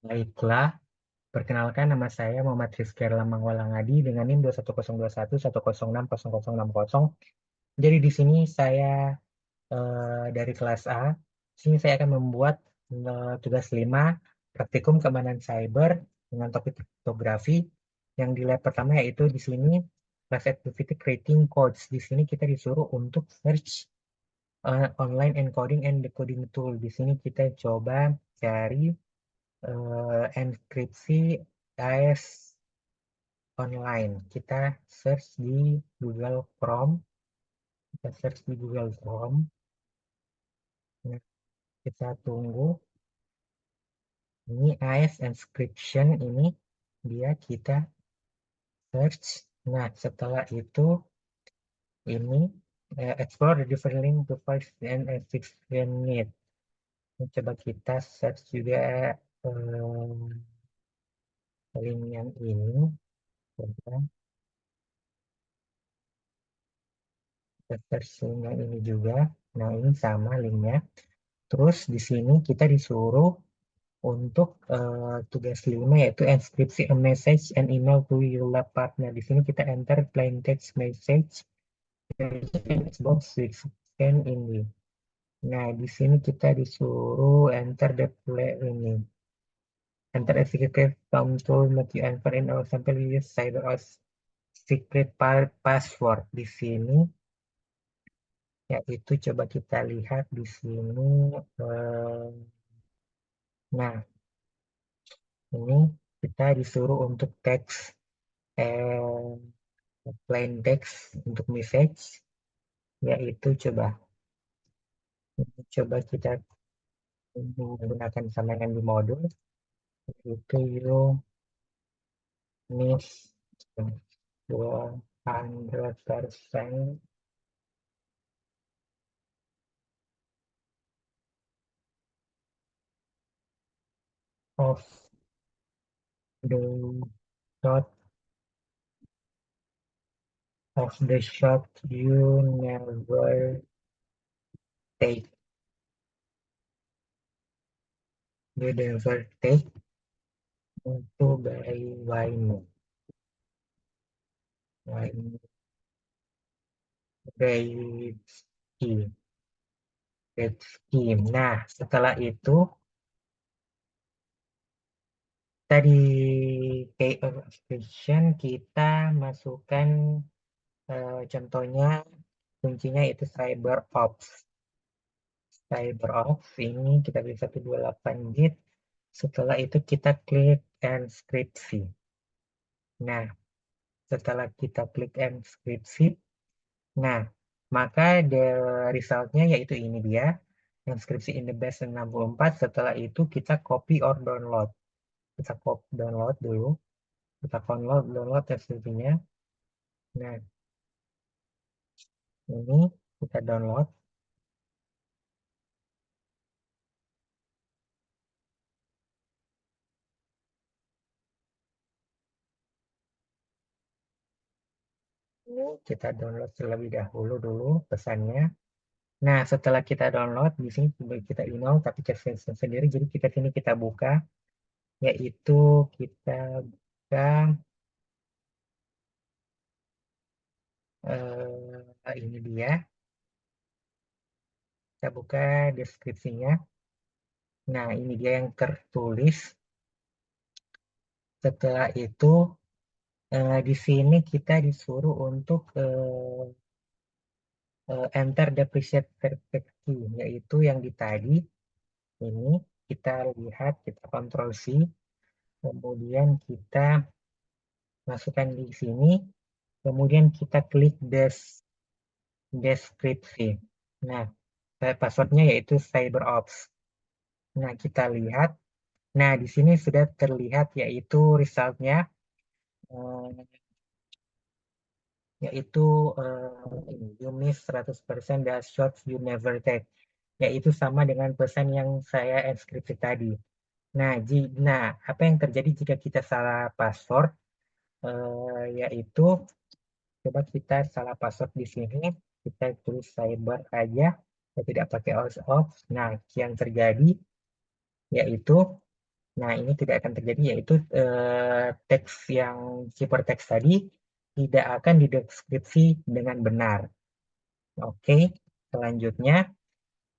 Baiklah, perkenalkan nama saya Muhammad Rizky Erlambang Walangadi dengan NIM 21021106060. Jadi di sini saya dari kelas A. Di sini saya akan membuat tugas 5 praktikum keamanan cyber dengan topik kriptografi. Yang di lab pertama yaitu di sini class activity creating codes. Di sini kita disuruh untuk search online encoding and decoding tool. Di sini kita coba cari enkripsi AES online. Kita search di Google Chrome. Kita search di Google Chrome. Nah, kita tunggu. Ini AES encryption ini dia kita search. Nah, setelah itu ini explore the different link to find and encryption need. Ini coba kita search juga link yang ini. Coba kita search link yang ini juga. Nah, ini sama linknya. Terus di sini kita disuruh untuk tugas 5 yaitu inskripsi a message and email to your lab partner. Di sini kita enter plain text message box with scan ini. Nah, di sini kita disuruh enter the play ini. Enter a secret tool that you enter in our sample use cyber or secret password. Di sini yaitu coba kita lihat di sini. Nah, ini kita disuruh untuk teks plain text untuk message, yaitu coba kita menggunakan sambungan di modul, itu you miss 200% of the shot you never take. You never take untuk by wine. Wine scheme. Scheme. Nah, setelah itu tadi key expression kita masukkan contohnya kuncinya itu CyberOps. CyberOps ini kita beri 128 bit. Setelah itu kita klik enkripsi. Nah, setelah kita klik enkripsi, nah, maka the resultnya yaitu ini dia. Enkripsi in the base 64. Setelah itu kita copy or download. Kita copy download dulu. Kita download enkripsinya. Nah, ini kita download. Kita download terlebih dahulu dulu pesannya. Nah, setelah kita download, di sini kita email, tapi versi sendiri. Jadi kita sini kita buka, yaitu kita buka ini dia. Kita buka deskripsinya. Nah, ini dia yang tertulis. Setelah itu, di sini kita disuruh untuk enter the preset perspektif, yaitu yang di tadi. Ini kita lihat, kita Ctrl C, kemudian kita masukkan di sini, kemudian kita klik deskripsi. Nah, passwordnya yaitu CyberOps. Nah, kita lihat. Nah, di sini sudah terlihat yaitu resultnya, yaitu you miss 100% the shots you never take. Yaitu sama dengan pesan yang saya enkripsi tadi. Nah, apa yang terjadi jika kita salah password? Yaitu coba kita salah password di sini, kita tulis cyber aja, kita tidak pakai off. Nah, yang terjadi yaitu Nah, ini tidak akan terjadi, yaitu teks yang keyboard teks tadi tidak akan dideskripsi dengan benar. Oke, selanjutnya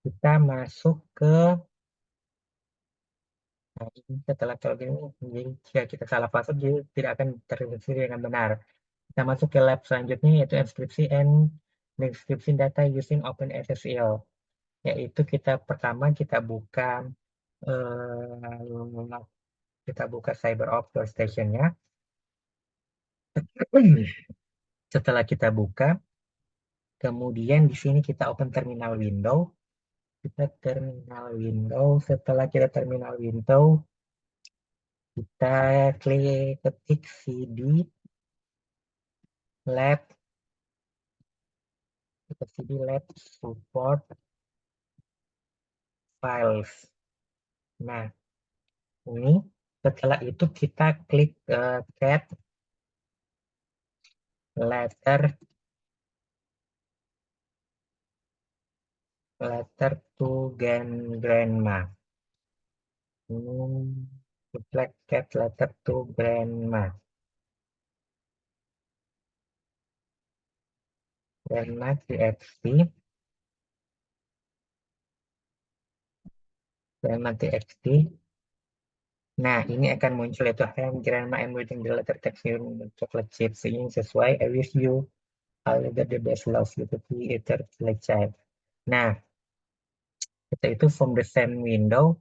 kita masuk ke, nah ini setelah kalau gini, jadi jika kita salah password, jadi tidak akan terdeskripsi dengan benar. Kita masuk ke lab selanjutnya, yaitu encryption and decryption data using OpenSSL. Yaitu kita pertama eh, kita buka CyberOps workstation-nya. Setelah kita buka, kemudian di sini kita open terminal window. Kita terminal window. Setelah kita terminal window, kita ketik cd lab, kita cd lab support files. Nah, ini setelah itu kita klik cat letter to grandma. Reflect cat letter to grandma. Grandma txt. Grandma txt. Nah, ini akan muncul itu grandma I'm reading the letter text you chocolate chips. Ini sesuai. I wish you all the best love you to be either like child. Nah, kita itu from the same window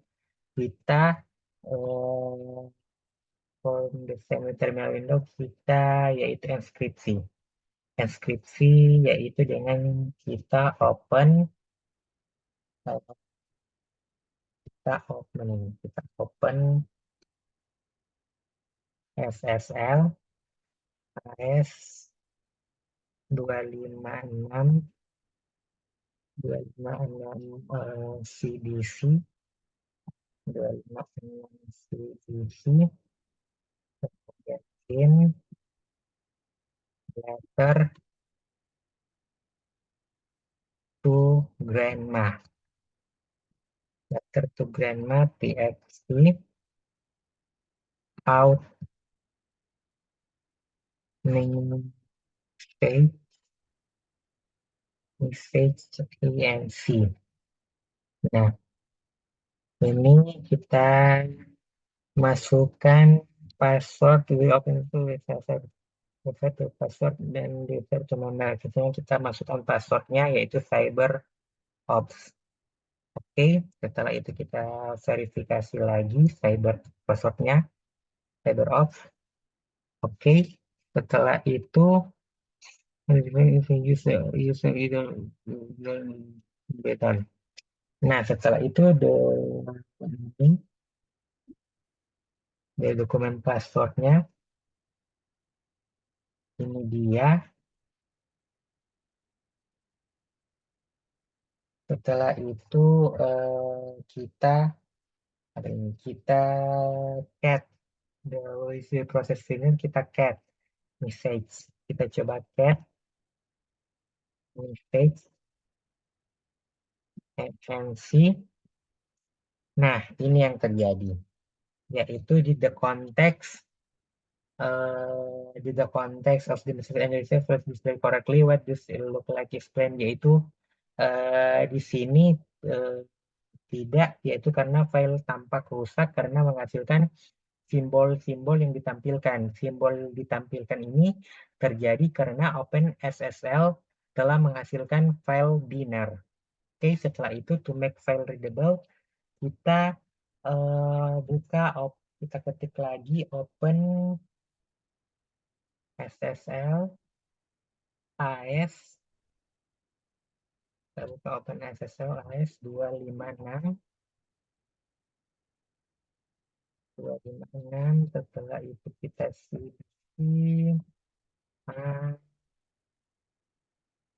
kita eh, from the same terminal window kita yaitu enskripsi. Enskripsi yaitu dengan kita open kita open SSL AS 256 256 CDC 256 CDC in letter to grandma letter to grandma txt out name state message ENC. Nah, ini kita masukkan password di open itu website password dan di cuma kita masukkan passwordnya yaitu CyberOps. Oke, setelah itu kita verifikasi lagi passwordnya CyberOps. Oke, setelah itu user either beta. Nah, setelah itu dari dokumen passwordnya ini dia. Setelah itu kita ada ini kita cat isi proses ini kita cat message. Kita coba cat message FNC. Nah, ini yang terjadi, yaitu di the context of the message and receive first display correctly what does it look like explain, yaitu di sini uh, tidak, yaitu karena file tampak rusak karena menghasilkan simbol-simbol yang ditampilkan. Simbol ditampilkan ini terjadi karena OpenSSL telah menghasilkan file binar. Oke, setelah itu to make file readable, kita kita ketik lagi open SSL AS, kita buka open SSL AS 256, setelah itu kita cd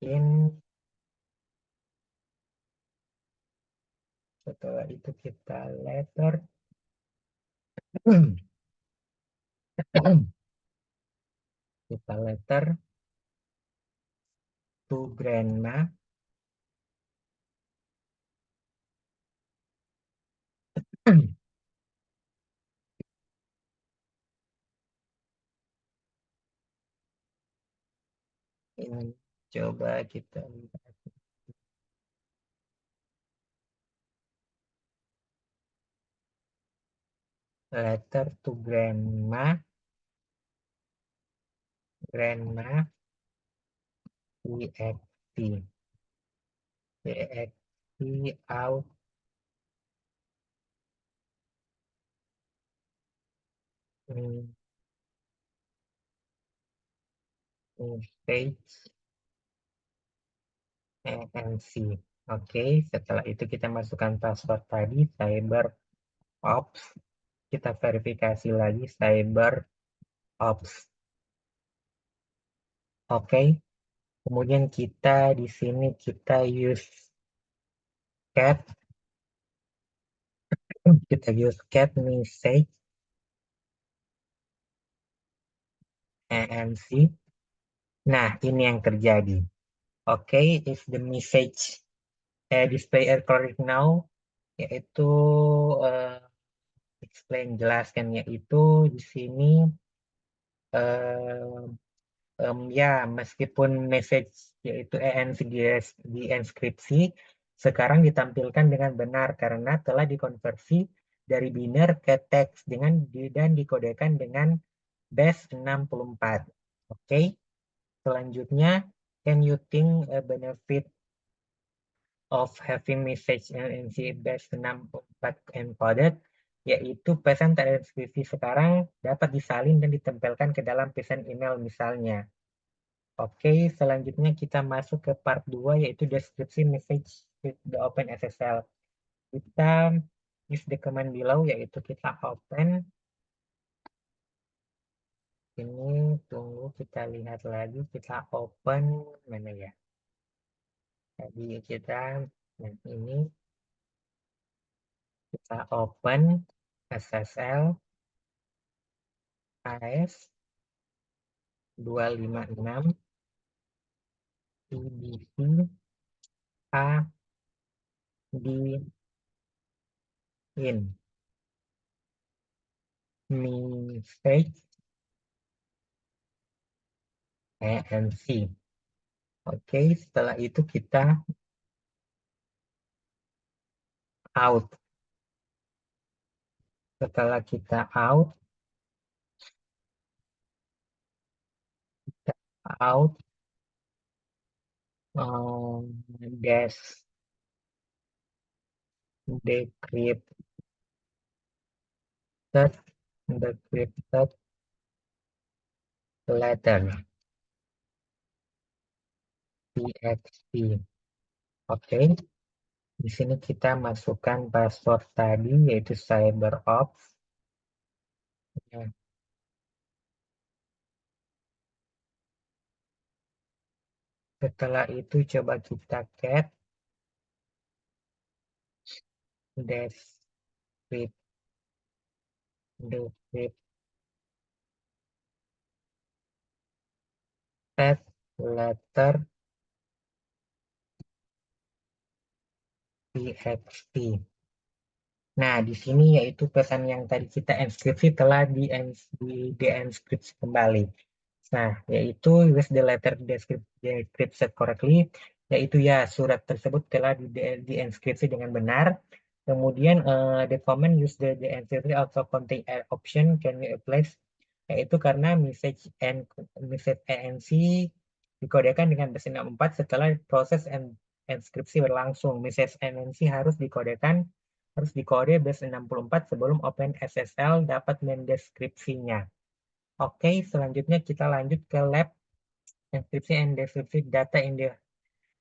in, setelah itu kita letter kita letter to grandma. Coba kita lihat. Letter to grandma, grandma, ext, ext out message ANC. Oke, setelah itu kita masukkan password tadi, CyberOps. Kita verifikasi lagi CyberOps. Oke, kemudian kita di sini kita use cat, cat message ANC. Nah, ini yang terjadi. Oke, if the message display error correct now, yaitu uh, explain jelaskan, yaitu di sini ya, meskipun message yaitu ENC di enskripsi sekarang ditampilkan dengan benar karena telah dikonversi dari biner ke teks dan dikodekan dengan base 64. Oke. Selanjutnya, can you think a benefit of having message NC base 64 encoded, yaitu pesan terinkripsi sekarang dapat disalin dan ditempelkan ke dalam pesan email misalnya. Oke, selanjutnya kita masuk ke part 2 yaitu deskripsi message with the open SSL. Kita use the command below yaitu kita open. Ini tunggu kita lihat lagi, kita open mana ya? Tadi kita ini kita open SSL AS 256 EBC A di in message ANC. Oke, setelah itu kita out. Setelah kita out, out dash decrypted decrypted letter txt. Oke, di sini kita masukkan password tadi yaitu CyberOps. Ya. Setelah itu coba kita cat decrypt decrypted letter txt. Nah, di sini yaitu pesan yang tadi kita enskripsi telah di-enskripsi kembali. Nah, yaitu use the letter decrypted correctly, yaitu ya surat tersebut telah di-enskripsi dengan benar. Kemudian the comment use the encryption also contain option can be applied, yaitu karena message ANC dikodekan dengan base 64 setelah proses enskripsi berlangsung. Message ANC harus dikode base 64 sebelum OpenSSL dapat mendeskripsinya. Oke, selanjutnya kita lanjut ke lab encryption and decryption data in the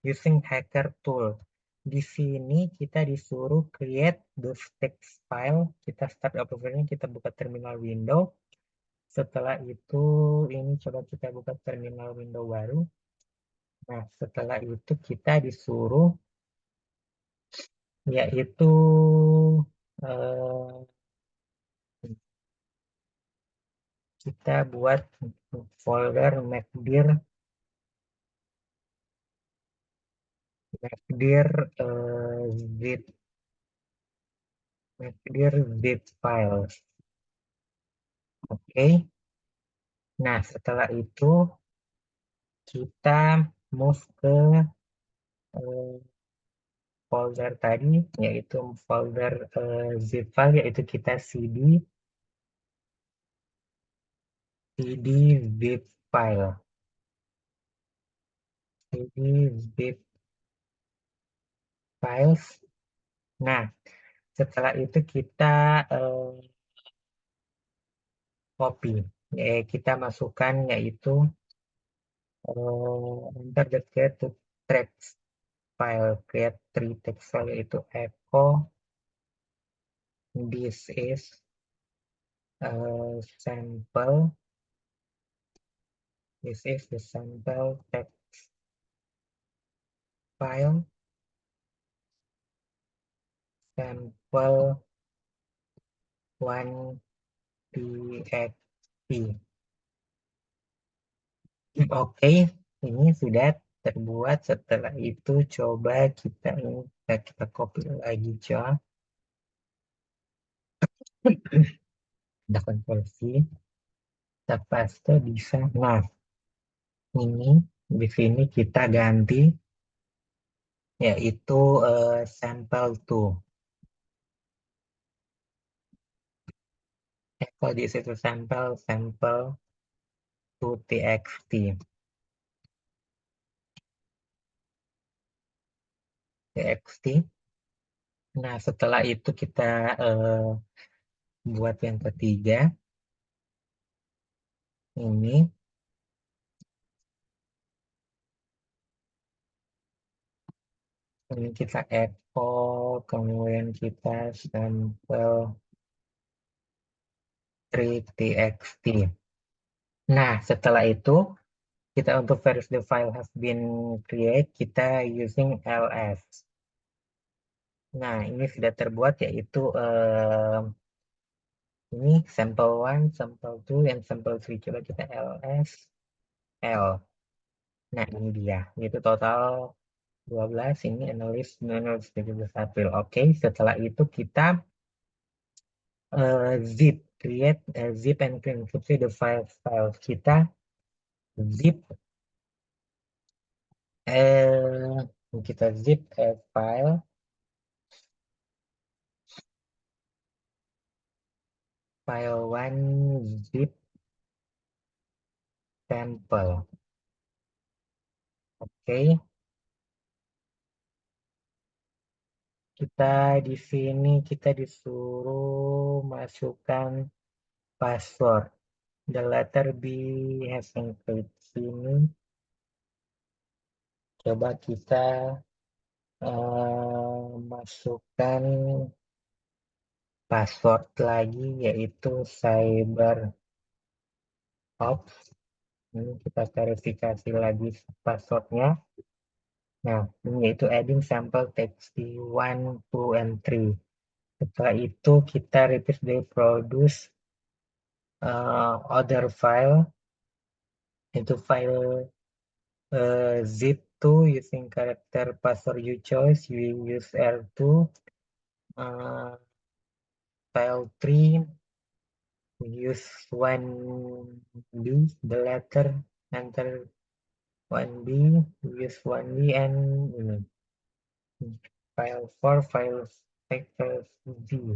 using hacker tool. Di sini kita disuruh create the text file. Kita start operatornya, kita buka terminal window. Setelah itu, ini coba kita buka terminal window baru. Nah, setelah itu kita disuruh yaitu eh, kita buat folder MacDir zip zip files. Oke. Nah, setelah itu kita move ke eh, folder tadi, yaitu folder zip file, yaitu kita cd zip file, cd zip files. Nah, setelah itu kita copy, kita masukkan yaitu enter the create to text file, create three text file, yaitu echo this is sample, this is the sample text file, sample 1txt. Oke, ini sudah terbuat. Setelah itu coba kita copy lagi, John. Kita konversi, kita paste bisa. Nah, ini di sini kita ganti yaitu sample to. Kalau di situ sample to txt. txt. Nah, setelah itu kita buat yang ketiga. Ini kita echo, kemudian kita sample 3txt. Nah, setelah itu kita untuk verify the file has been created, kita using ls. Nah, ini sudah terbuat yaitu ini sample 1, sample 2, dan sample 3. Coba kita ls l. Nah, ini dia. Itu total 12, ini analis 17 April. Oke, setelah itu kita zip, create zip and encrypt the file kita zip kita zip file one zip sample. Oke, kita di sini kita disuruh masukkan password. The letter B has encrypted. Sini coba kita masukkan password lagi yaitu CyberOps. Ini kita verifikasi lagi passwordnya. Nah, ini yaitu adding sample text 1, 2, and 3. Setelah itu kita repeat the produce other file, itu file zip2 using character password you choose, you use R2, file 3 use 1B, the letter enter 1B, use 1B, and ini file 4, file vector V.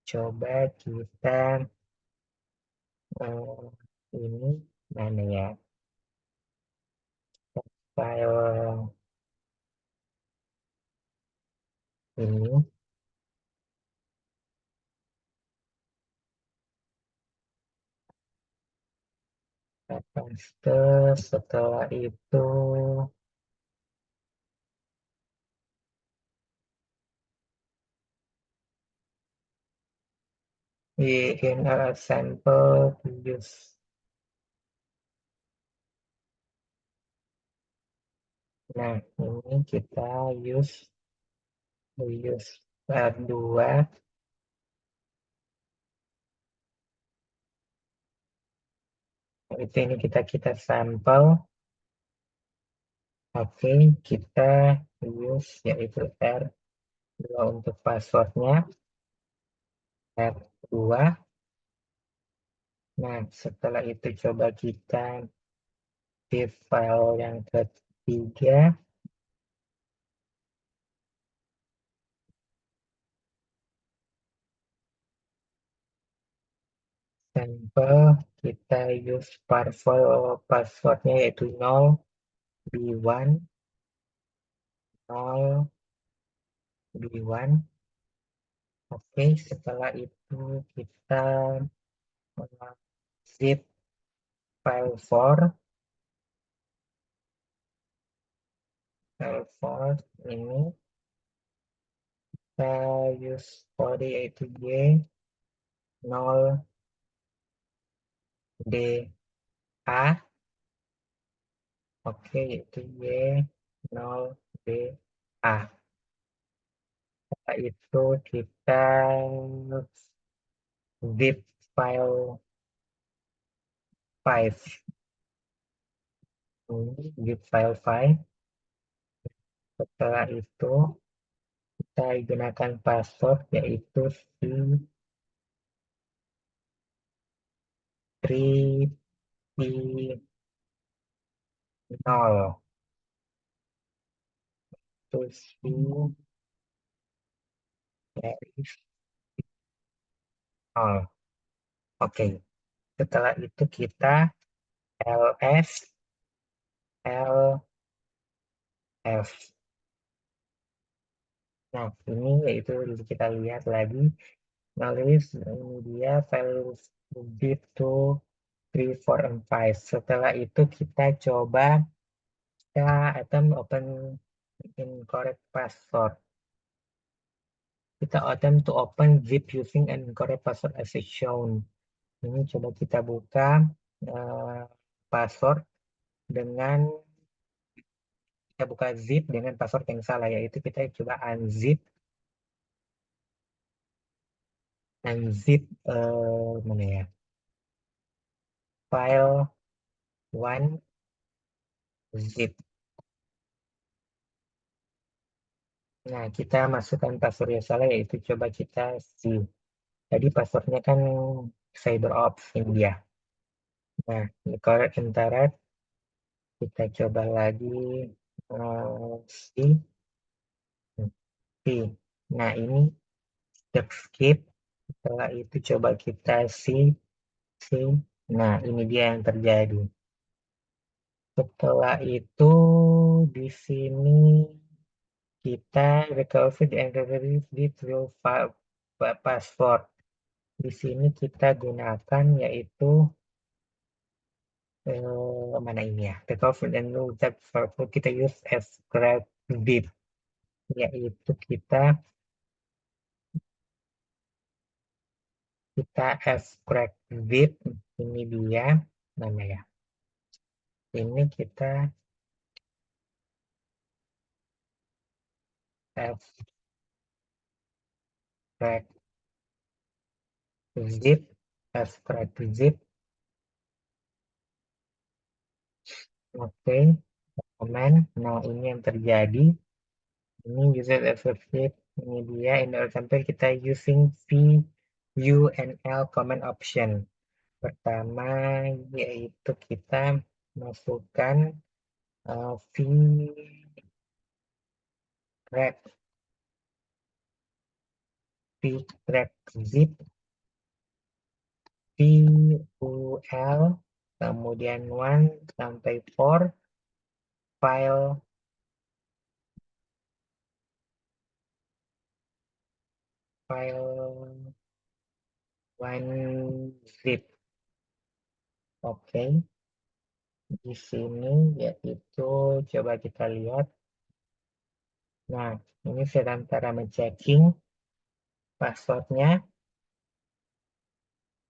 Coba kita ini mana ya, file ini kita paste. Setelah itu in a sample use. Nah, ini kita use R2. Itu ini kita sampel. Oke, kita use yaitu R2 untuk passwordnya. R2. Nah, setelah itu coba kita zip file yang ketiga, sampel kita use passwordnya yaitu 0 B1 0 B1. Oke, setelah itu kita zip file 4 ini kita use kode yaitu Y0 DA. Oke, yaitu Y0DA. Setelah itu kita zip file 5 ini zip file 5. Setelah itu kita gunakan password yaitu C3P0 terus garis 0. Oke, setelah itu kita ls lf. Nah, ini yaitu kita lihat lagi nulis ini dia file zip to 3, 4, and 5. Setelah itu kita coba kita attempt open incorrect password. Kita attempt to open zip using an incorrect password as shown. Ini coba kita buka password dengan kita buka zip dengan password yang salah, yaitu kita coba unzip mana ya, file 1 zip. Nah, kita masukkan password yang salah, yaitu coba kita tadi passwordnya kan CyberOps India. Nah, di correct internet kita coba lagi C. Nah, ini step skip. Setelah itu coba kita C. Nah, ini dia yang terjadi. Setelah itu di sini kita recover and retrieve this real password. Di sini kita gunakan yaitu mana ini ya, recover and retrieve password kita use as grab zip, yaitu kita abstract zip. Ini dia mana ya, ini kita abstract zip abstract zip. Oke, komen. Nah, ini yang terjadi, ini user associate. Ini dia in sampai kita using VUNL command option. Pertama yaitu kita masukkan vtrack zip VUL kemudian 1 sampai 4 file 1 zip. Oke, di sini yaitu coba kita lihat. Nah, ini sementara men-checking passwordnya.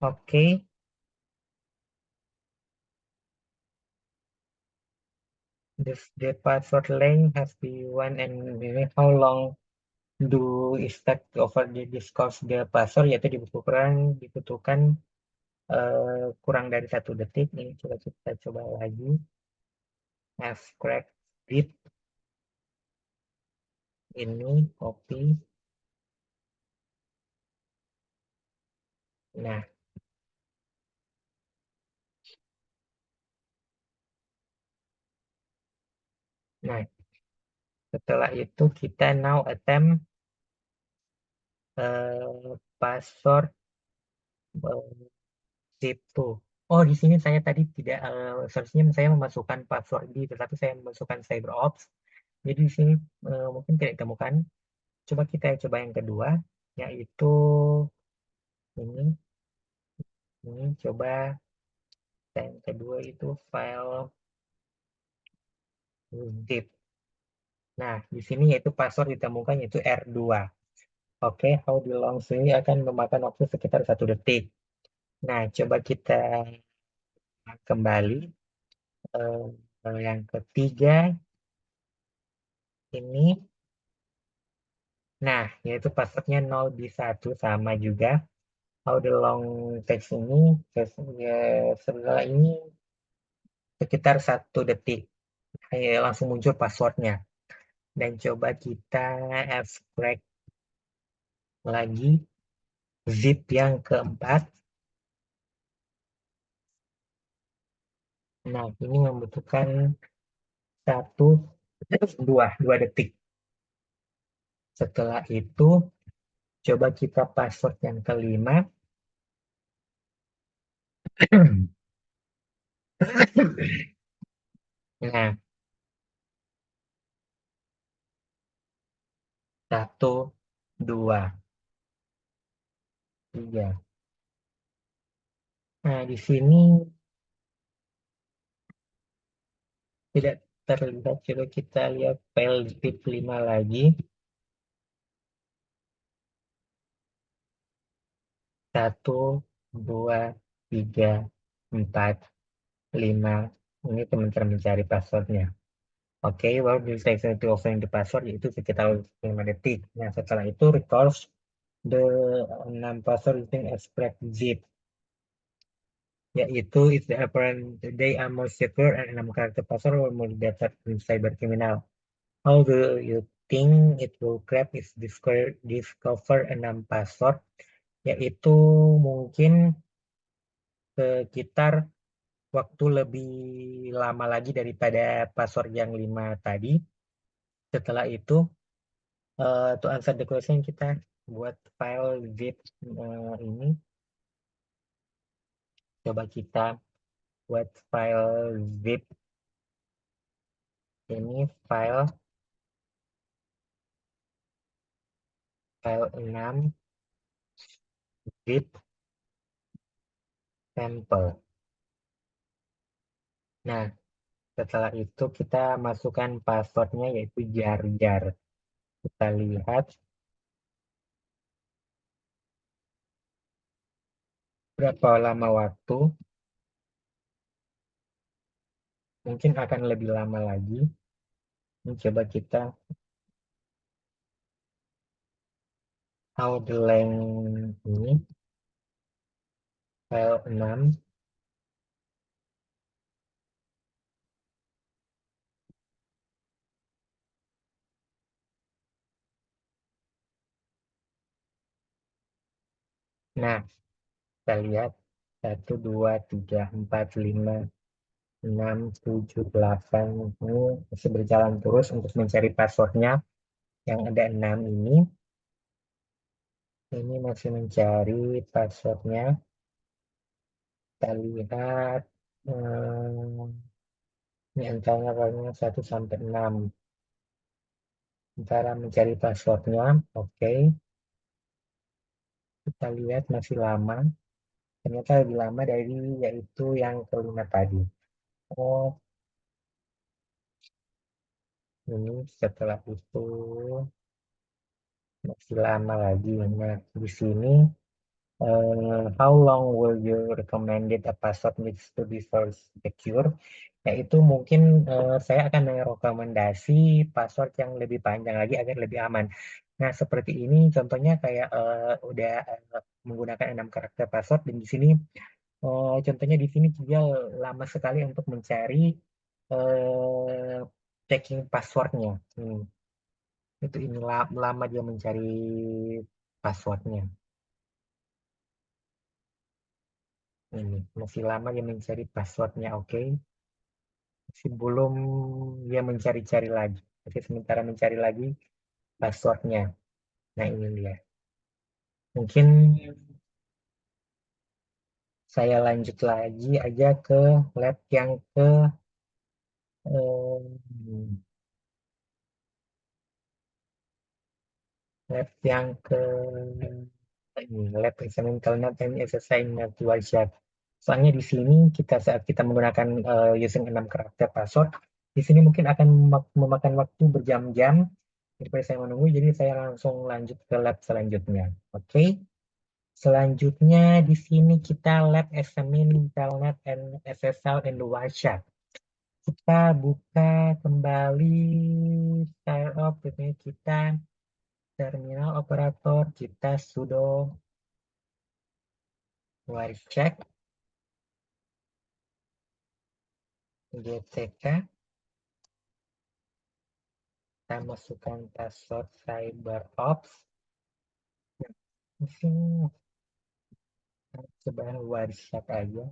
Oke, the password length has been one and how long do is take over the discourse the password, yaitu dibutuhkan kurang dari 1 detik. Ini coba kita coba lagi abstract zip, ini copy. Nah, Nah, setelah itu kita now attempt password zip to. Oh, di sini saya tadi tidak seharusnya saya memasukkan password di, tetapi saya memasukkan CyberOps. Jadi di sini mungkin tidak ditemukan. Coba kita coba yang kedua, yaitu ini. Ini coba yang kedua itu file zip. Nah, di sini yaitu password ditemukan yaitu R2. Oke, how long ini akan memakan waktu sekitar 1 detik. Nah, coba kita kembali. Yang ketiga ini, nah, yaitu passwordnya 0 di 1 sama juga. How the long text ini, ya, setelah ini sekitar 1 detik. Langsung muncul passwordnya. Dan coba kita extract lagi zip yang keempat. Nah, ini membutuhkan 1, 2 detik. Setelah itu, coba kita password yang kelima. Nah, 1, 2, 3. Nah, di sini tidak terlihat. Coba kita lihat file zip 5 lagi. 1, 2, 3, 4, 5. Ini teman-teman mencari passwordnya. Oke, well, this takes to offering the password yaitu sekitar 5 detik. Nah, setelah itu recalls the 6 password using extract zip, yaitu if the apparent they are more secure and 6 karakter password or more data in cyber criminal. How do you think it will grab is discover 6 password, yaitu mungkin sekitar waktu lebih lama lagi daripada password yang 5 tadi. Setelah itu, to answer the question, kita buat file zip ini. Coba kita buat file zip ini, file 6 zip sample. Nah, setelah itu kita masukkan passwordnya yaitu jar-jar. Kita lihat berapa lama waktu. Mungkin akan lebih lama lagi. Ini coba kita how the length ini file 6. Nah, kita lihat 1, 2, 3, 4, 5, 6, 7, 8. Ini masih berjalan terus untuk mencari passwordnya yang ada 6 ini. Ini masih mencari passwordnya. Kita lihat ini angkanya paling 1 sampai 6. Cara mencari passwordnya, oke. Kita lihat masih lama. Ternyata lebih lama dari yaitu yang kelima tadi. Oh, ini setelah itu masih lama lagi. Nah, di sini how long will you recommended a password needs to be first secure? Yaitu mungkin saya akan merekomendasi password yang lebih panjang lagi agar lebih aman. Nah, seperti ini contohnya kayak udah menggunakan 6 karakter password, dan di sini contohnya di sini dia lama sekali untuk mencari eh, checking passwordnya. Itu ini lama dia mencari passwordnya. Ini masih lama dia mencari passwordnya. Oke. sebelum dia mencari-cari lagi. Jadi sementara mencari lagi passwordnya. Nah ini dia. Mungkin saya lanjut lagi aja ke lab yang ke eh, lab yang ke ini, lab examine telnet and SSI network chat. Soalnya di sini kita saat kita menggunakan using 6 karakter password, di sini mungkin akan memakan waktu berjam-jam. Daripada saya menunggu, jadi saya langsung lanjut ke lab selanjutnya. Oke. Selanjutnya di sini kita lab examine telnet and SSL in the Warshak. Kita buka kembali startup, kita terminal operator, kita sudo Warshak GTK, kita masukkan password CyberOps. Di sini coba Warshak aja,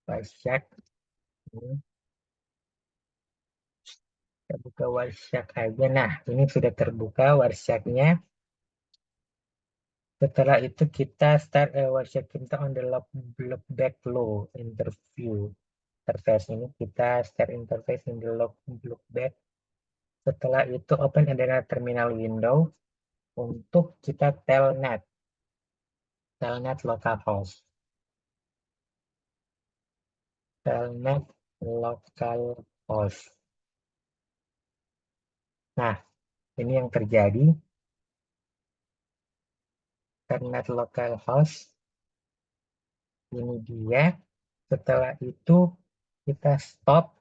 Warshak. Ini kita buka Warshak aja. Nah, ini sudah terbuka Warshaknya. Setelah itu kita start workshop kita on the log backflow interview interface ini. Kita start interface in the log back. Setelah itu open adena terminal window untuk kita telnet localhost, telnet localhost. Nah, ini yang terjadi, telnet localhost. Ini dia. Setelah itu kita stop.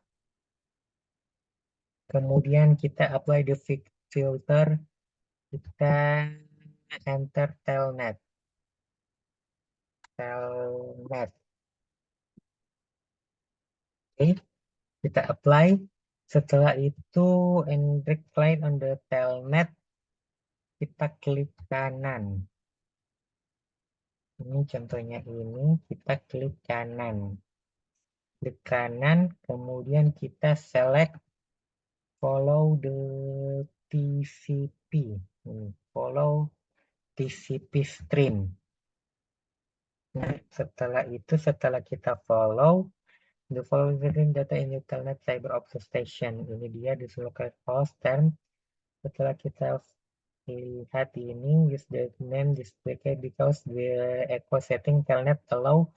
Kemudian kita apply the filter. Kita enter telnet. Oke, kita apply. Setelah itu Hendrik client on the telnet, kita klik kanan. Ini contohnya ini, kita klik kanan. Klik kanan, kemudian kita select follow the TCP. Follow TCP stream. Nah, setelah itu, setelah kita follow, the following data in your telnet cyber obfuscation. Ini dia di localhost term. Setelah kita lihat ini, use the name display because the echo setting telnet allow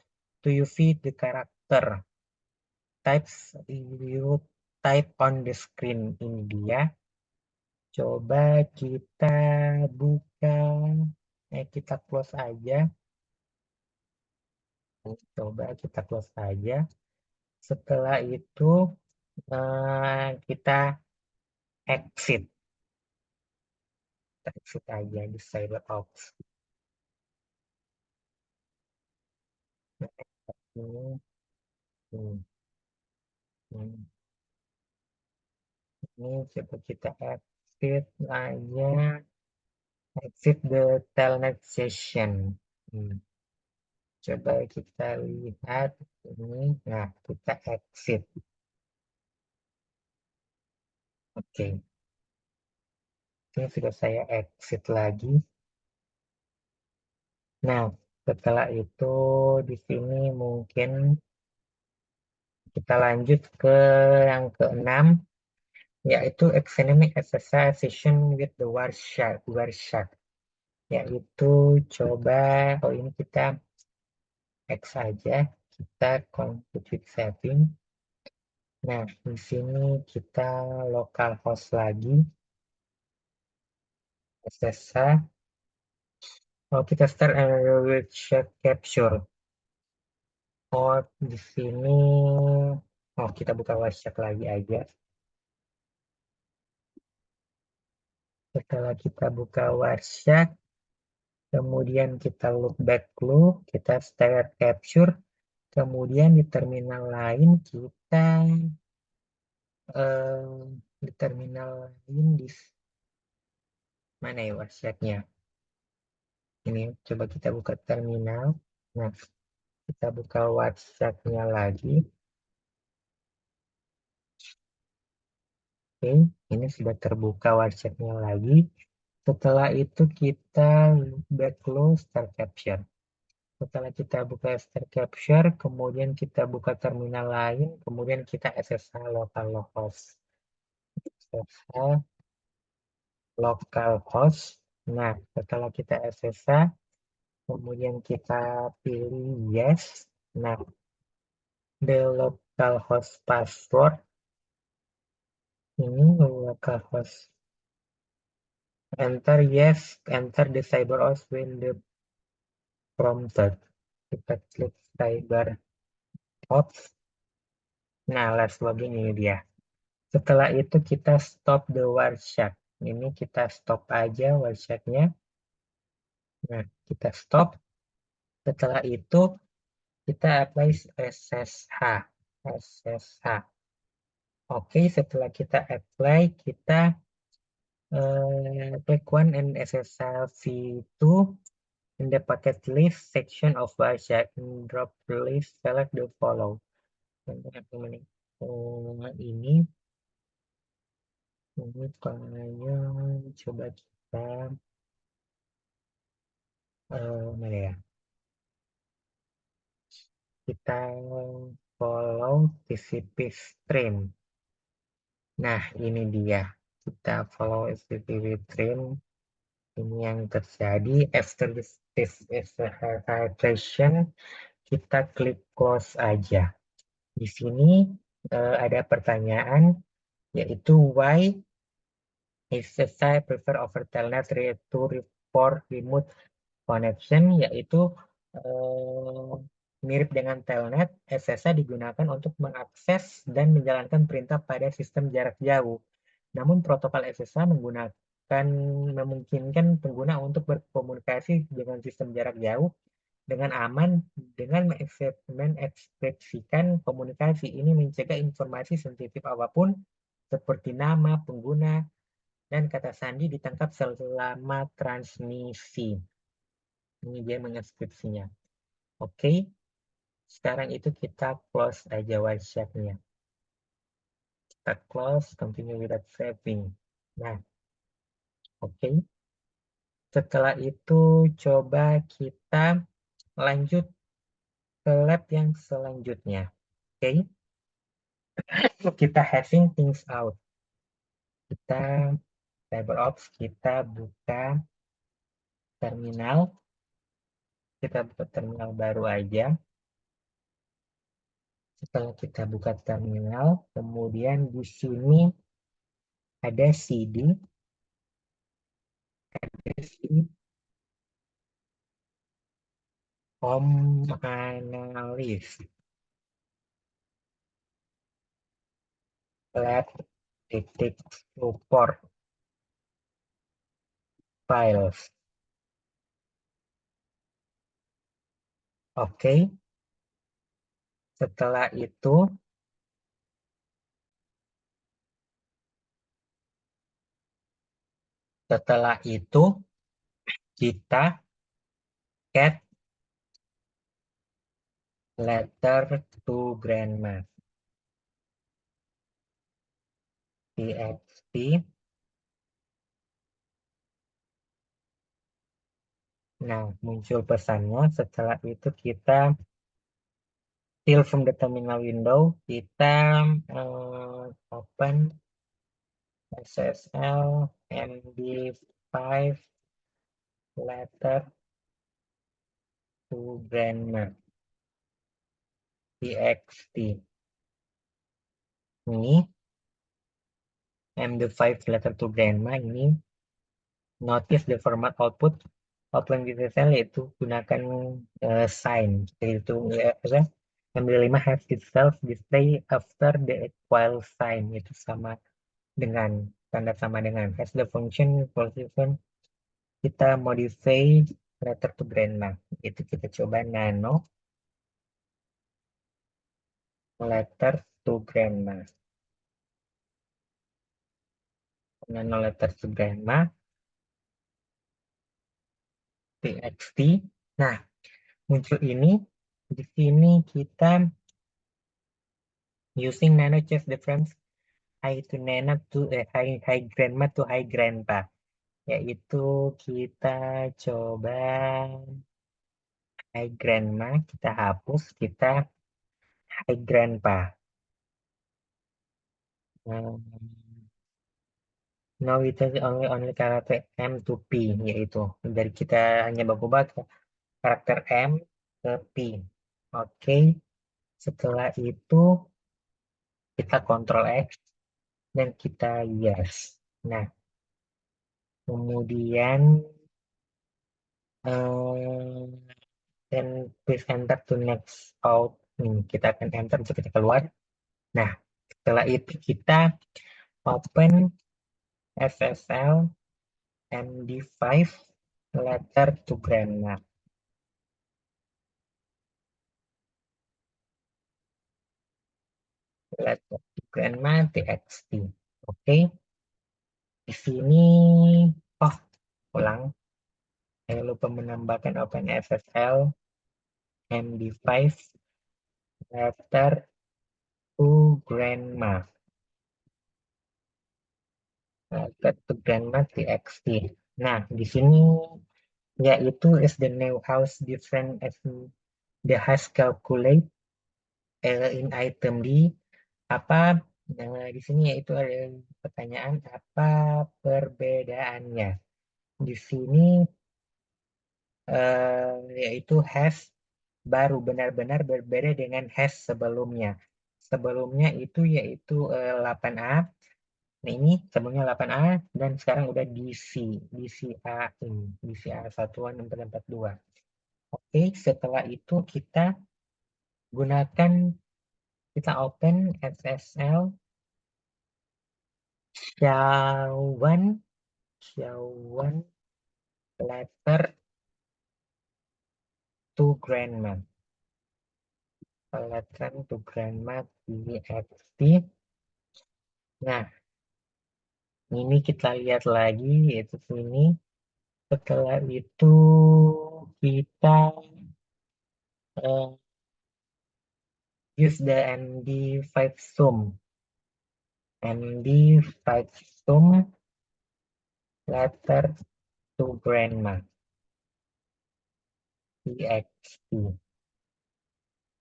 to you feed the character types you type on the screen. Ini dia. Coba kita buka, kita close aja. Coba kita close aja. Setelah itu kita exit. Kita exit aja di CyberOps. Nah, ini, ini, ini. Ini coba kita exit aja. Exit the telnet session. Coba kita lihat ini. Nah, kita exit. Oke. Ini sudah saya exit lagi. Nah, setelah itu di sini mungkin kita lanjut ke yang keenam, yaitu examining exercise session with the Warshak. Yaitu coba, oh ini kita X saja, kita configure setting. Nah, di sini kita localhost lagi, SSH. Oh, kita start with capture. Oh, di sini, oh kita buka Warshak lagi aja. Setelah kita buka Warshak, kemudian kita look back clue, kita start capture, kemudian di terminal lain kita di terminal lain di mana ya Warshaknya? Ini coba kita buka terminal. Nah, kita buka Warshaknya lagi. Oke, ini sudah terbuka websitenya lagi. Setelah itu kita back close Star Capture. Setelah kita buka Star Capture, kemudian kita buka terminal lain, kemudian kita SSH localhost. SSH localhost. Nah, setelah kita SSH, kemudian kita pilih yes. Nah, the localhost password ini localhost. Enter yes, enter the CyberOS when the prompted. Kita klik CyberOps. Nah, let's login ini dia. Setelah itu kita stop the Wireshark. Ini kita stop aja Wireshark-nya. Nah, kita stop. Setelah itu kita apply SSH. SSH. Oke, setelah kita apply, kita click one and SSH v2 in the packet list section of Wireshark. In drop list, select the follow. Ini kayaknya coba kita mana ya? Kita follow TCP stream. Nah, ini dia. Kita follow TCP stream. Ini yang terjadi. After this registration, kita klik close aja. Di sini ada pertanyaan, yaitu why SSH prefer over Telnet to report remote connection, yaitu mirip dengan Telnet, SSH digunakan untuk mengakses dan menjalankan perintah pada sistem jarak jauh. Namun protokol SSH memungkinkan pengguna untuk berkomunikasi dengan sistem jarak jauh dengan aman dengan mengekspresikan komunikasi. Ini mencegah informasi sensitif apapun seperti nama pengguna dan kata sandi ditangkap selama transmisi. Ini dia mengekspresinya. Oke, sekarang itu kita close aja Wireshark-nya. Kita close, continue without saving. Nah, oke. Setelah itu coba kita lanjut ke lab yang selanjutnya. Oke, kita having things out. Kita CyberOps, kita buka terminal. Kita buka terminal baru aja. Setelah kita buka terminal, kemudian di sini ada CD, Home Analyst, Lab titik support files. Oke, setelah itu kita get letter to grandma txt. Nah, muncul pesannya. Setelah itu kita still from the terminal window, kita open SSL MD5 letter to grandma txt. Ini MD5 letter to grandma ini notice the format output outline SSL, yaitu gunakan sign, yaitu MD5 has itself display after the equal sign, itu sama dengan tanda sama dengan has the function position. Kita modify letter to grandma, itu kita coba nano letter to grandma, nano letter to grandma txt. Nah, muncul ini. Di sini kita using nano chest difference Hai to Nena to hai grandma to hai grandpa. Yaitu kita coba hai grandma, kita hapus, kita hai grandpa. Now it is only karakter M to P, yaitu dari kita hanya berubah ke karakter M ke P. Oke, setelah itu kita Ctrl X dan kita yes. Nah, kemudian eh, dan please enter to next out. Kita akan enter untuk kita keluar. Nah, setelah itu kita open SSL MD5 letter to grammar. Letter to grammar txt. Oke, di sini oh ulang. Saya lupa menambahkan open SSL MD5 letter to grandma. Letter to grandma txt. Nah, di sini yaitu is the new house different as the has calculate in item D. Apa di sini yaitu ada pertanyaan apa perbedaannya. Di sini yaitu has baru benar-benar berbeda dengan hash sebelumnya. Sebelumnya itu yaitu 8A. Nah ini sebelumnya 8A dan sekarang udah DC, DCA ini, DCA 16442. Oke, setelah itu kita open SSL Shawan letter to grandma. Letter to grandma txt. Nah, ini kita lihat lagi, yaitu sini. Setelah itu kita use the MD5 zoom. MD5 zoom letter to grandma. txt.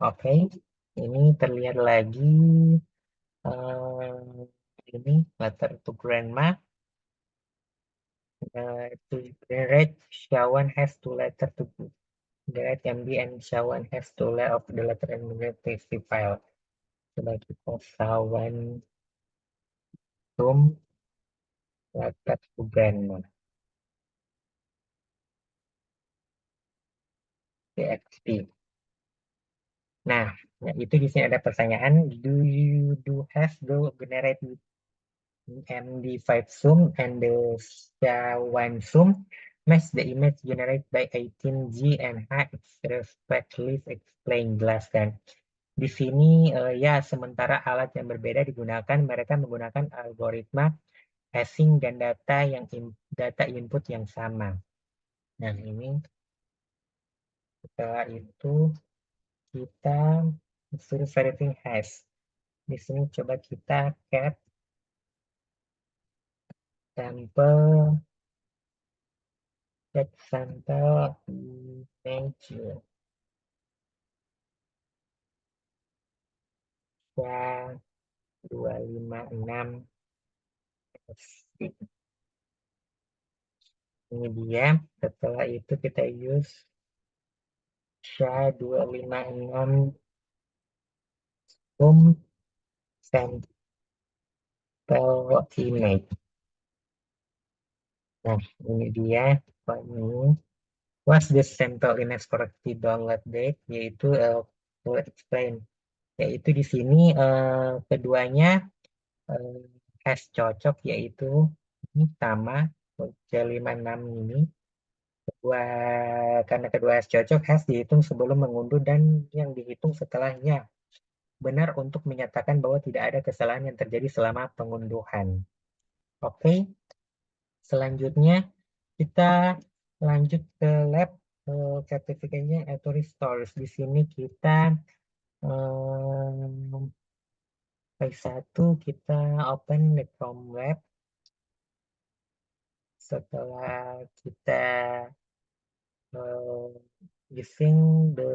Oke, ini terlihat lagi ini letter to grandma. To generate, Shawan has two letter to generate MD and Shawan has two letter of the letter and TXT file. Coba kita Shawan zoom letter to grandma txt. Nah, itu di sini ada pertanyaan, do you have the generate MD5 zoom and the Shawan zoom match the image generated by 18G and H respectively explain, jelaskan. Di sini ya sementara alat yang berbeda digunakan, mereka menggunakan algoritma hashing dan data input yang sama. Nah, ini setelah itu kita suruh verifying hash. Di sini coba kita cat sampel image ya 256. Ini dia. Setelah itu kita use SHA-256 sampel image. Nah, ini dia. Ini was the sample image correctly download date, yaitu to explain. Yaitu di sini keduanya hash cocok, yaitu ini sama C56 ini. Karena kedua hash cocok, hash dihitung sebelum mengunduh dan yang dihitung setelahnya. Benar untuk menyatakan bahwa tidak ada kesalahan yang terjadi selama pengunduhan. Oke, selanjutnya kita lanjut ke lab sertifikatnya atau restores. Di sini kita Baik, satu kita open the Chrome web. Setelah kita uh, using the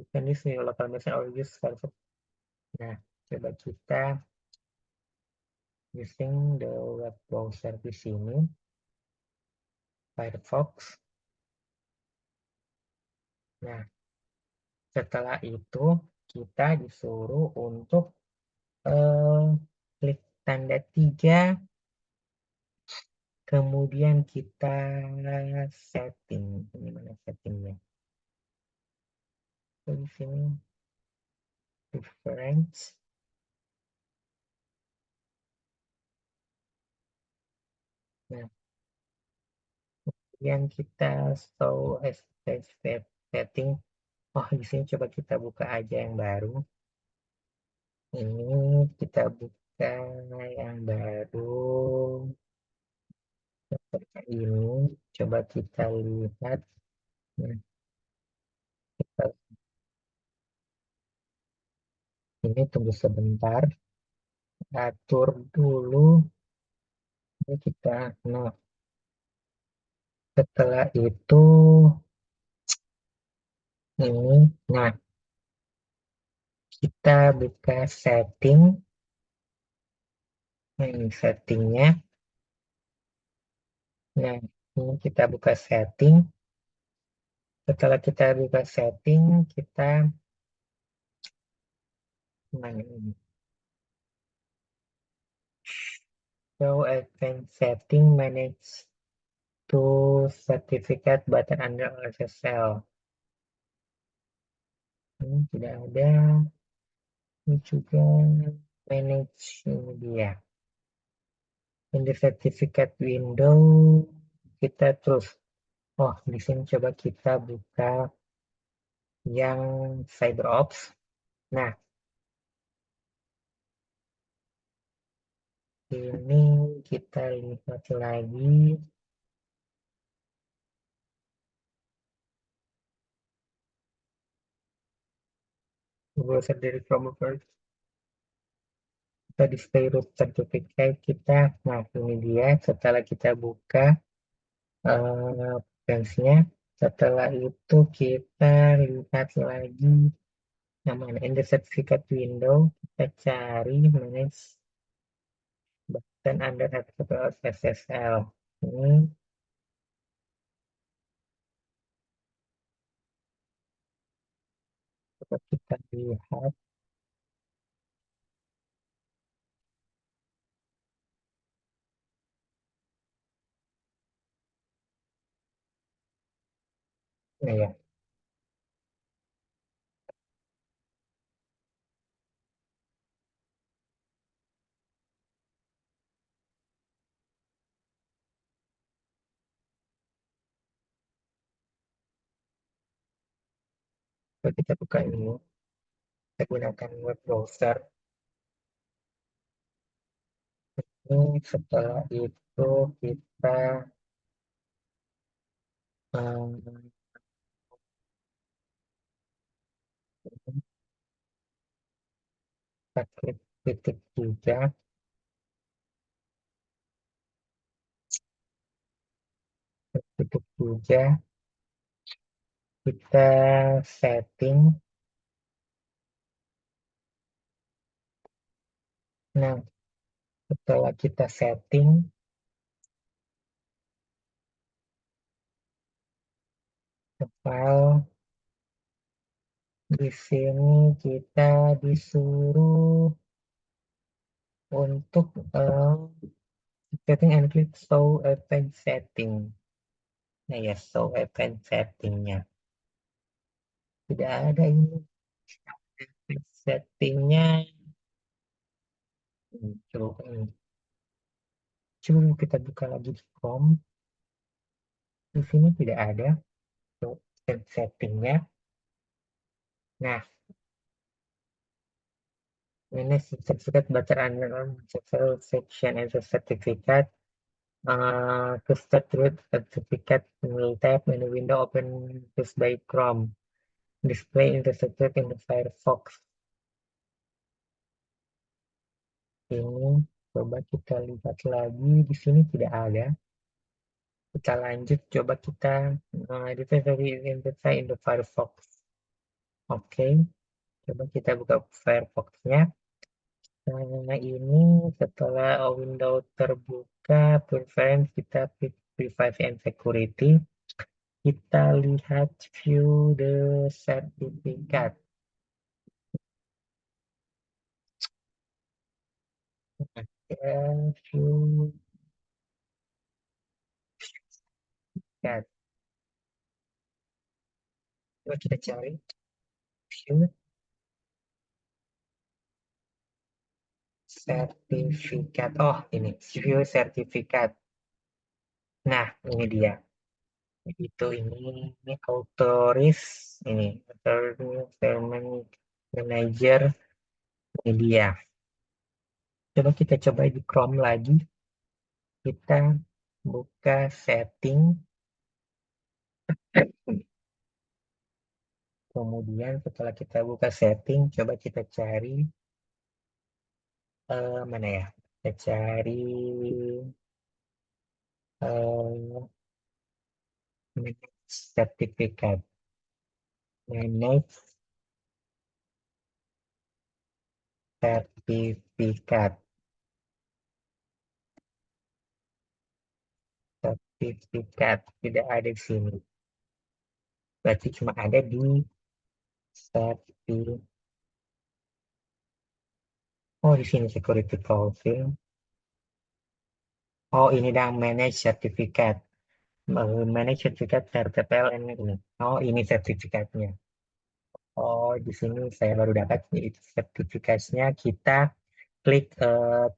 condition local machine or use Firefox. Nah, coba kita using the web browser di sini, Firefox. Nah, setelah itu kita disuruh untuk klik tanda 3, kemudian kita setting. Ini mana settingnya? So, di sini preference. Nah, kemudian kita show as setting. Oh, di sini coba kita buka aja yang baru. Ini kita buka yang baru. Seperti ini, coba kita lihat. Nah, kita- ini tunggu sebentar, atur dulu. Ini kita, nah, setelah itu ini, nah, kita buka setting. Nah, ini settingnya. Nah, ini kita buka setting. Setelah kita buka setting, kita mana ini? Show advanced setting, manage to certificate button under SSL. Ini tidak ada. Ini juga manage, ini dia. In the certificate window kita terus. Oh, di sini coba kita buka yang CyberOps. Nah, ini kita lihat lagi. Browser dari Chromebook. Kita display root certificate kita. Nah, ini dia. Setelah kita buka preferensinya, setelah itu kita lihat lagi yang mana in the certificate window, kita cari manage button under HTTPS SSL. Ini coba kita lihat. Nah, ya, coba kita buka ini. Kita gunakan web browser. Ini setelah itu kita um, kita klik titik juga, titik juga, kita setting. Nah, setelah kita setting, ke file, di sini kita disuruh untuk setting and click show advanced setting. Nah ya, show advanced settingnya. Tidak ada ini. Advanced settingnya. Coba, coba kita buka lagi di Chrome. Di sini tidak ada show advanced settingnya. Nah, ini certificate bacaan section as a certificate. To start with certificate, will tap in the window open this by Chrome. Display in the certificate in the Firefox. Ini coba kita lihat lagi, di sini tidak ada. Kita lanjut, coba kita identify in the Firefox. Oke, coba kita buka Firefox-nya. Nah, ini setelah window terbuka, preference kita privacy and security. Kita lihat view the certificate. Ada view certificate. Coba kita cari view sertifikat. Oh, ini view sertifikat. Nah, ini dia. Itu ini autoris ini environment manager ini dia. Coba di Chrome lagi. Kita buka setting. Kemudian setelah kita buka setting, coba kita cari mana ya? Kita cari eh, manage sertifikat. Manage sertifikat. Sertifikat tidak ada di sini. Berarti cuma ada di sertifikat. Oh, di sini security council. Oh, ini dan manage sertifikat. Manage sertifikat RTPLN ini. Oh, ini sertifikatnya. Oh, di sini saya baru dapat itu sertifikatnya. Kita klik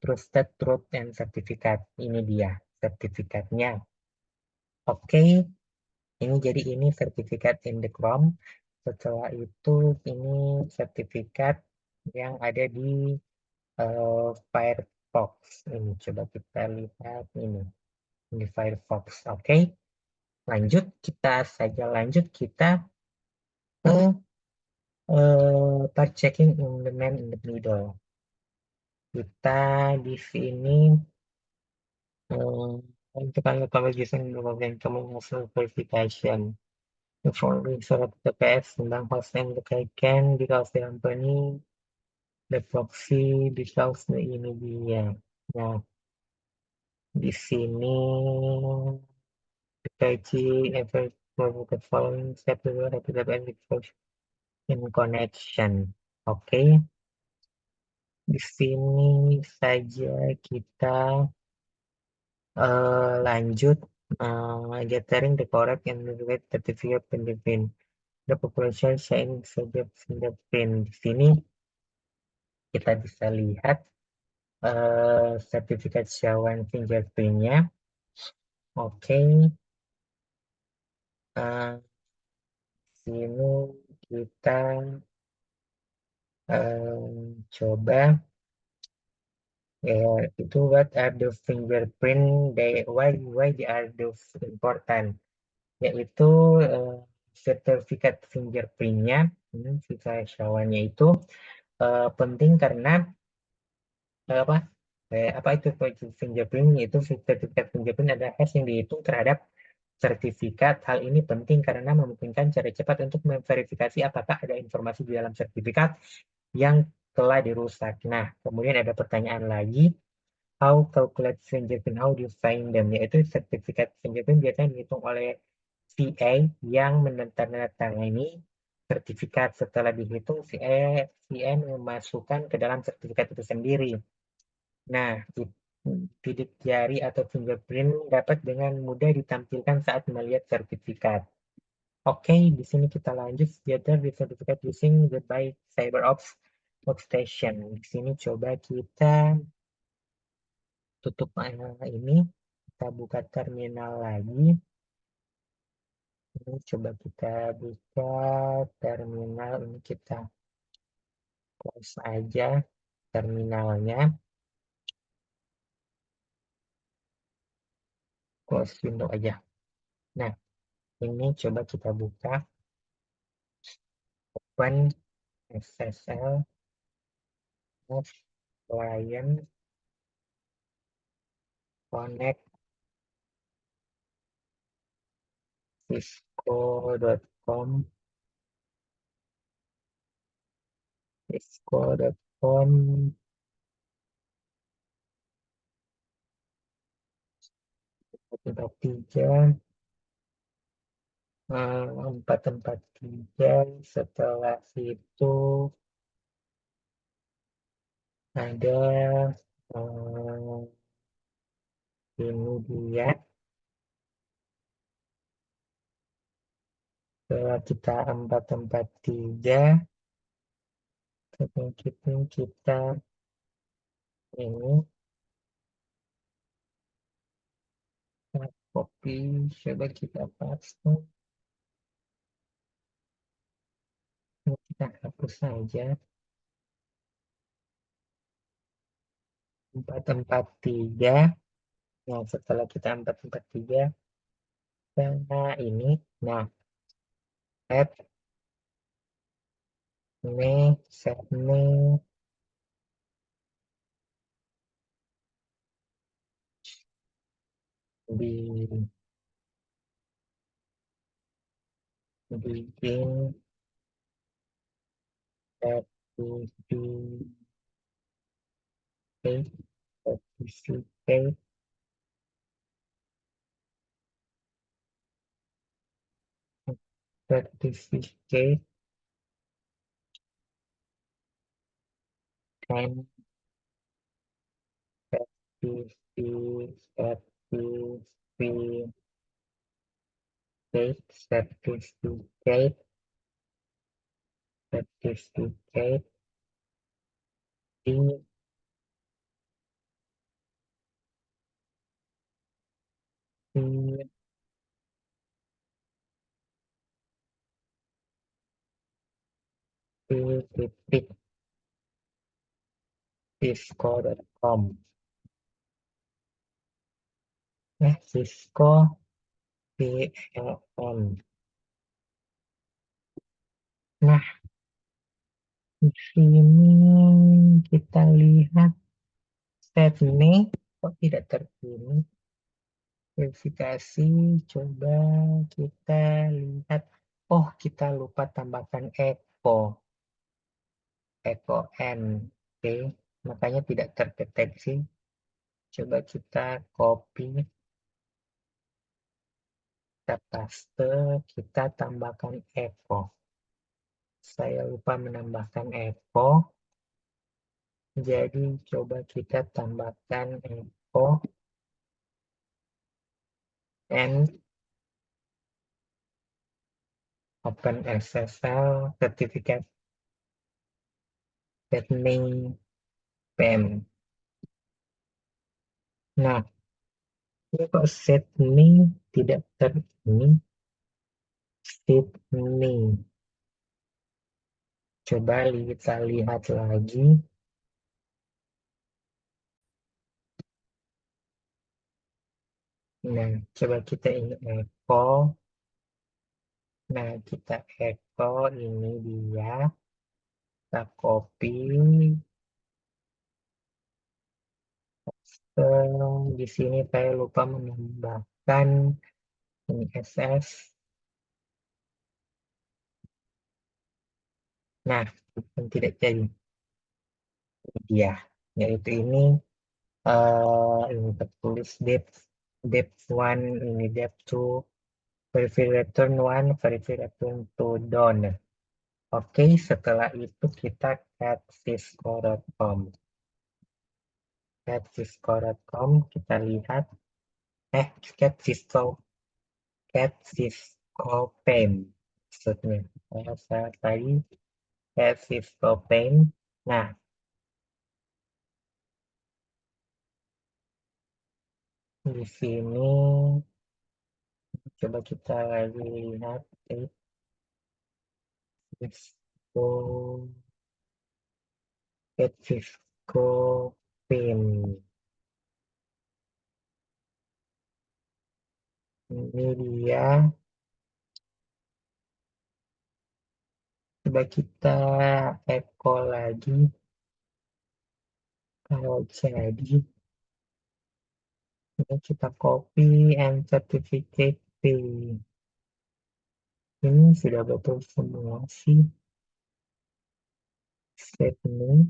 Trusted Truth and Certificate. Ini dia sertifikatnya. Oke, ini jadi ini sertifikat in the Chrome. Setelah itu ini sertifikat yang ada di Firefox. Ini coba kita lihat ini Firefox. Oke, lanjut kita saja lanjut kita ke part checking in the man in the middle. Kita di sini untuk conversation involving communication verification. The following surat TPS tentang host and the can di the company, the proxy di ini dia. Nah, di sini kaji effort melakukan following step dulu in connection. Oke, di sini saja kita lanjut gathering the correct and the right certificate fingerprint. The population sharing saja fingerprint. Di sini kita bisa lihat sertifikat Shawan fingerprintnya. Oke, sini kita coba ya itu what are the fingerprint why they are the important, yaitu sertifikat fingerprintnya sertifikat Shawannya itu penting karena apa apa itu fingerprint, itu sertifikat fingerprint adalah hash yang dihitung terhadap sertifikat. Hal ini penting karena memungkinkan cara cepat untuk memverifikasi apakah ada informasi di dalam sertifikat yang telah dirusak. Nah, kemudian ada pertanyaan lagi, how calculate fingerprint, how do you find them, yaitu sertifikat fingerprint biasanya dihitung oleh CA yang menandatangani sertifikat. Setelah dihitung, CA memasukkan ke dalam sertifikat itu sendiri. Nah, sidik jari atau fingerprint dapat dengan mudah ditampilkan saat melihat sertifikat. Oke, di sini kita lanjut gather the certificate using the by CyberOps workstation. Di sini coba kita tutup ini, kita buka terminal lagi. Ini coba kita buka terminal, ini kita close aja terminalnya, close window aja. Nah, ini coba kita buka open SSL of client connect cisco.com, cisco.com, 443, 443. Setelah itu ada ini dia. Setelah kita 443, selanjutnya kita ini copy, coba kita paste. Ini kita hapus saja 443. Nah, setelah kita 443, nah ini, nah, add ini, set ini, di bikin certificate, certificate, certificate, and certificate, certificate, certificate, certificate di di di titik cisco.com. Cisco PLN. Nah, di sini kita lihat set ini kok tidak terpilih. Verifikasi, coba kita lihat. Oh, kita lupa tambahkan echo n. Oke, makanya tidak terdeteksi. Coba kita copy, kita paste, kita tambahkan echo. Saya lupa menambahkan echo, jadi coba kita tambahkan echo and open SSL certificate setting PM. Nah, ini kok set ini tidak ini set ini. Coba kita lihat lagi. Nah, coba kita ini echo. Nah, kita echo ini dia. Kita copy. Di sini saya lupa menambahkan ini SS. Nah, tidak jadi. Dia, yaitu ini tertulis depth 1, ini depth 2, verify return 1, verify return 2 done. Oke, setelah itu kita cat cisco.com. Cat cisco.com, kita lihat cat cisco pane maksudnya. Saya tadi cat cisco pane. Nah, di sini coba kita lagi lihat cisco cat cisco pane. Ini dia. Coba kita echo lagi. Kalau jadi, Ini kita copy and certificate P. Ini sudah betul semua sih. Set ini.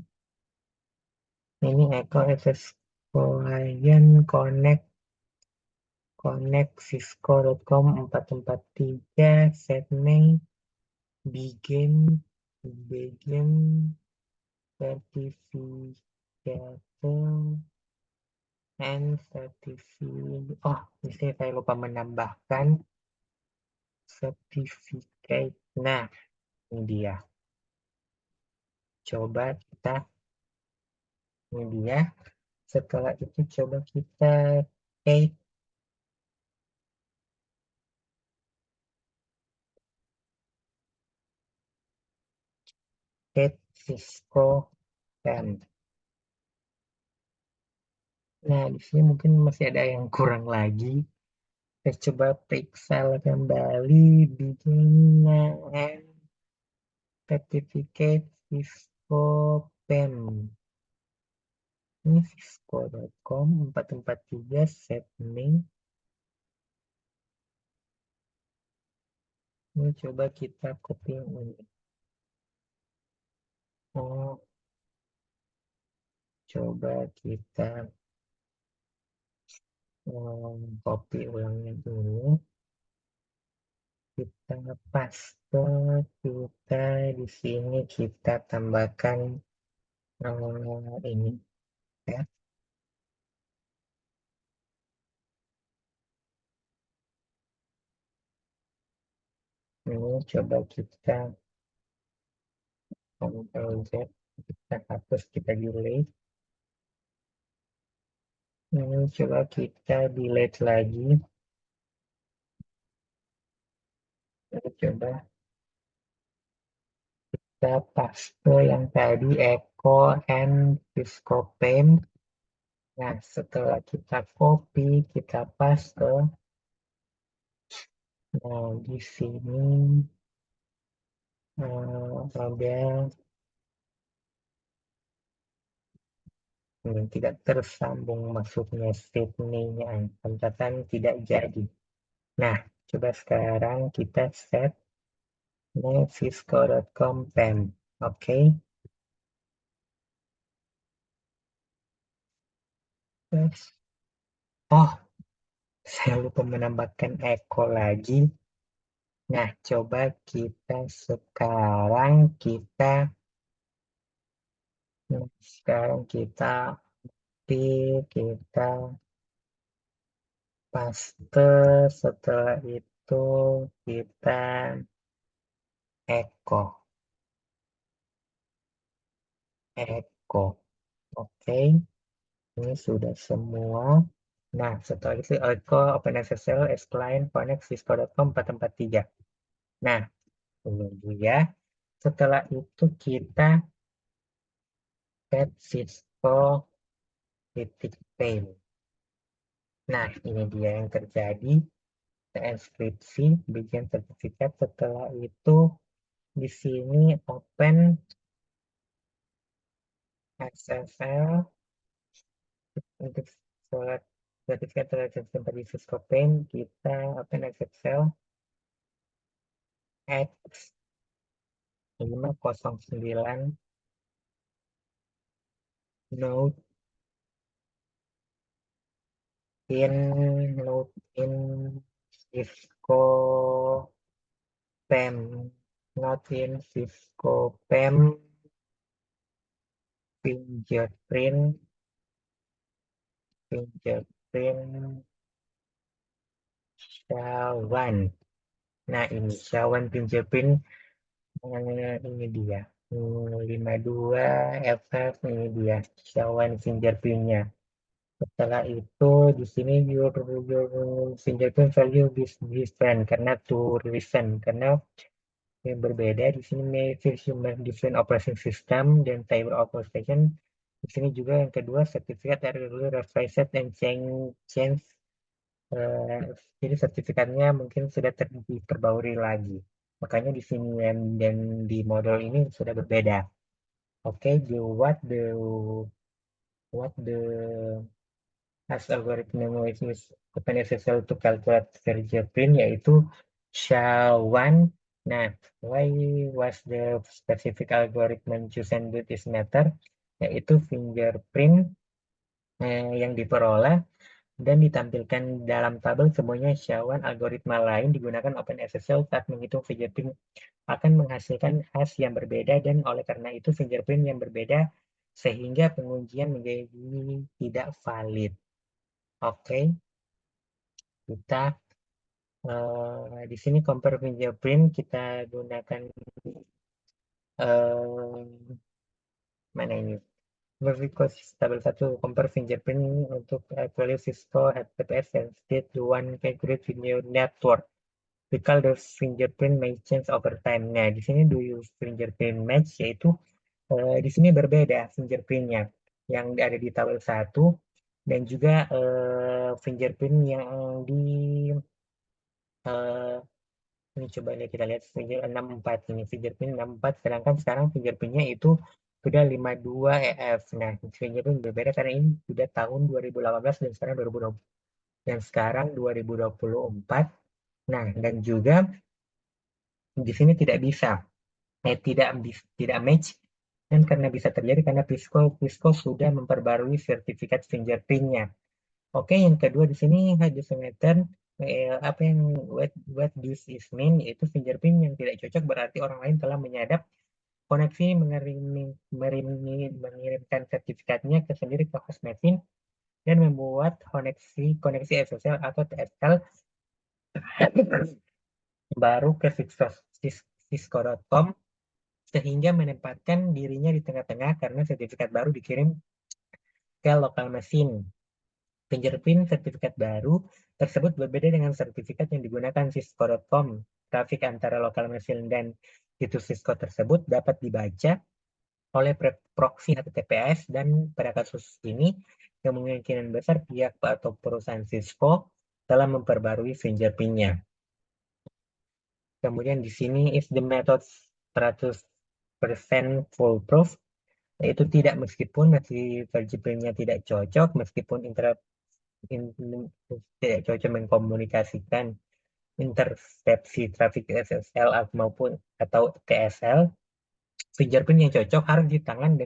Ini Echo access client connect cisco.com 443 set name begin certificate and certificate. Oh, di sini saya lupa menambahkan certificate. Nah, ini dia. Coba kita, ini dia. Setelah itu coba kita paste Cisco dan nah di sini mungkin masih ada yang kurang lagi. Kita coba periksa kembali bikin and certificate Cisco pen. Ini cisco.com 443 set name. Ini coba kita copy yang ini. Oh, coba kita copy ulangnya dulu. Kita paste, kita di sini kita tambahkan ini ya. Ini coba kita Ctrl Z, kita hapus, kita delete. Ini coba kita delete lagi. Ini coba kita paste yang tadi Echo and Cisco Paint. Nah, setelah kita copy, kita paste. Nah, di sini ada tidak tersambung masuknya Sydney-nya, pencatatan tidak jadi. Nah, coba sekarang kita set cisco.com pen. Oke. Terus, oh, saya lupa menambahkan echo lagi. Nah, coba kita sekarang kita paste, setelah itu kita echo. Oke. Ini sudah semua. Nah, setelah itu Echo OpenSSL S Client Connect Cisco.com 443. Nah, tunggu ya. Setelah itu kita set Cisco titik pain. Nah, ini dia yang terjadi. Kita enkripsi, bikin sertifikat. Setelah itu di sini open SSL untuk surat sertifikat terhadap tempat di Cisco Paint. Kita open SSL X 509 Node in Cisco PEM, not in Cisco PEM fingerprint Shawan. Nah, ini Shawan fingerprint ini dia 52 FF, ini dia Shawan fingerprintnya. Setelah itu di sini your fingerprint value is different karena to reason, karena yang berbeda di sini different operation system dan type of operation. Di sini juga yang kedua sertifikat dari revised and change jadi sertifikatnya mungkin sudah diperbarui lagi. Makanya di sini dan di model ini sudah berbeda. Oke, what the as algorithm which is OpenSSL to calculate fingerprint, yaitu SHA-1. Nah, why was the specific algorithm chosen to this matter? Yaitu fingerprint yang diperoleh dan ditampilkan dalam tabel semuanya SHA-1 algoritma lain digunakan OpenSSL saat menghitung fingerprint akan menghasilkan hash yang berbeda, dan oleh karena itu fingerprint yang berbeda sehingga pengujian menjadi tidak valid. Oke, kita di sini compare fingerprint kita gunakan eh, mana ini? Because tabel 1 compare fingerprint untuk actually Cisco HTTPS and state the one calculate in your network. Because the fingerprint may change over time. Nah, di sini do you fingerprint match, yaitu di sini berbeda fingerprintnya yang ada di tabel 1 dan juga fingerprint yang di eh, ini coba kita lihat finger 64 ini fingerprint 64, sedangkan sekarang fingerprintnya itu sudah 52 EF. Nah, fingerprint berbeda karena ini sudah tahun 2018 dan sekarang 2020 dan sekarang 2024. Nah, dan juga di sini tidak bisa tidak match, dan karena bisa terjadi karena Pisco sudah memperbarui sertifikat fingerprintnya. Oke, yang kedua di sini hydrometer, apa yang what this is mean, yaitu fingerprint yang tidak cocok berarti orang lain telah menyadap koneksi mengirimkan sertifikatnya ke sendiri ke host machine dan membuat koneksi SSL atau TSL baru ke cisco.com sehingga menempatkan dirinya di tengah-tengah karena sertifikat baru dikirim ke local machine. Fingerprint sertifikat baru tersebut berbeda dengan sertifikat yang digunakan cisco.com. Trafik antara local machine dan situs Cisco tersebut dapat dibaca oleh proxy HTTPS, dan pada kasus ini kemungkinan besar pihak atau perusahaan Cisco telah memperbarui fingerprintnya. Kemudian di sini is the method 100% foolproof, yaitu tidak meskipun masih fingerprintnya tidak cocok, meskipun tidak cocok mengkomunikasikan intersepsi trafik SSL maupun atau TSL, fingerprint yang cocok harus ditangani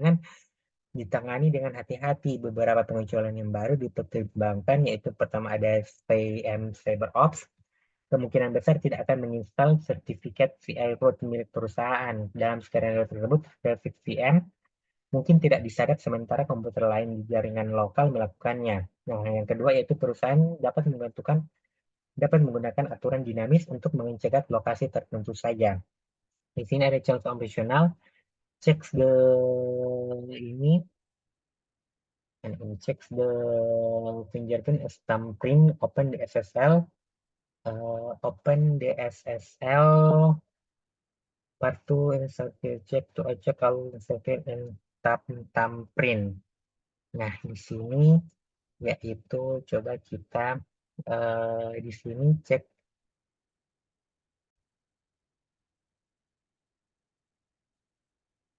dengan hati-hati. Beberapa pengecualian yang baru dipertimbangkan, yaitu pertama ada VM CyberOps. Kemungkinan besar tidak akan menginstal sertifikat VI root milik perusahaan. Dalam skenario tersebut, traffic VM mungkin tidak disadap sementara komputer lain di jaringan lokal melakukannya. Nah, yang kedua yaitu perusahaan dapat menggunakan aturan dinamis untuk mencegat lokasi tertentu saja. Di sini ada contoh operasional, check the ini and check the fingerprint thumbprint, open the SSL, part 2 insert check to check kalau insert and thumbprint. Nah, di sini yaitu coba kita di sini cek.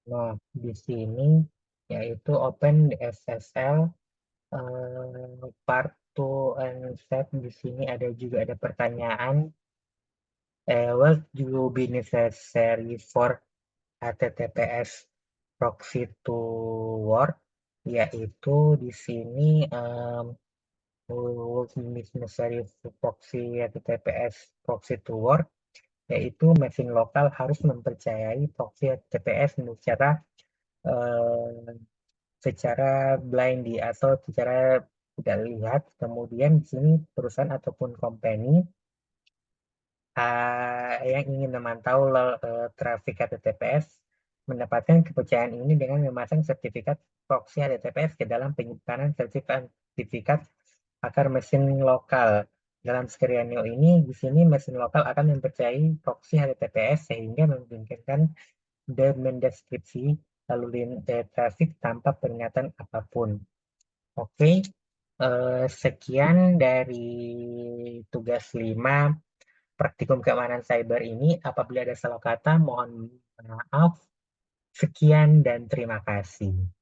Nah, di sini yaitu open the SSL part 2 and set. Di sini ada pertanyaan, what will be necessary for HTTPS proxy to work, yaitu di sini will be necessary for proxy HTTPS proxy to work, yaitu mesin lokal harus mempercayai proxy HTTPS eh, secara blindly atau secara tidak lihat. Kemudian di sini perusahaan ataupun company yang ingin memantau trafik HTTPS mendapatkan kepercayaan ini dengan memasang sertifikat proxy HTTPS ke dalam penyimpanan sertifikat akar mesin lokal. Dalam skenario ini, di sini mesin lokal akan mempercayai proxy HTTPS sehingga memungkinkan mendeskripsi lalu lintas trafik tanpa peringatan apapun. Oke, sekian dari tugas 5 praktikum keamanan cyber ini. Apabila ada salah kata, mohon maaf. Sekian dan terima kasih.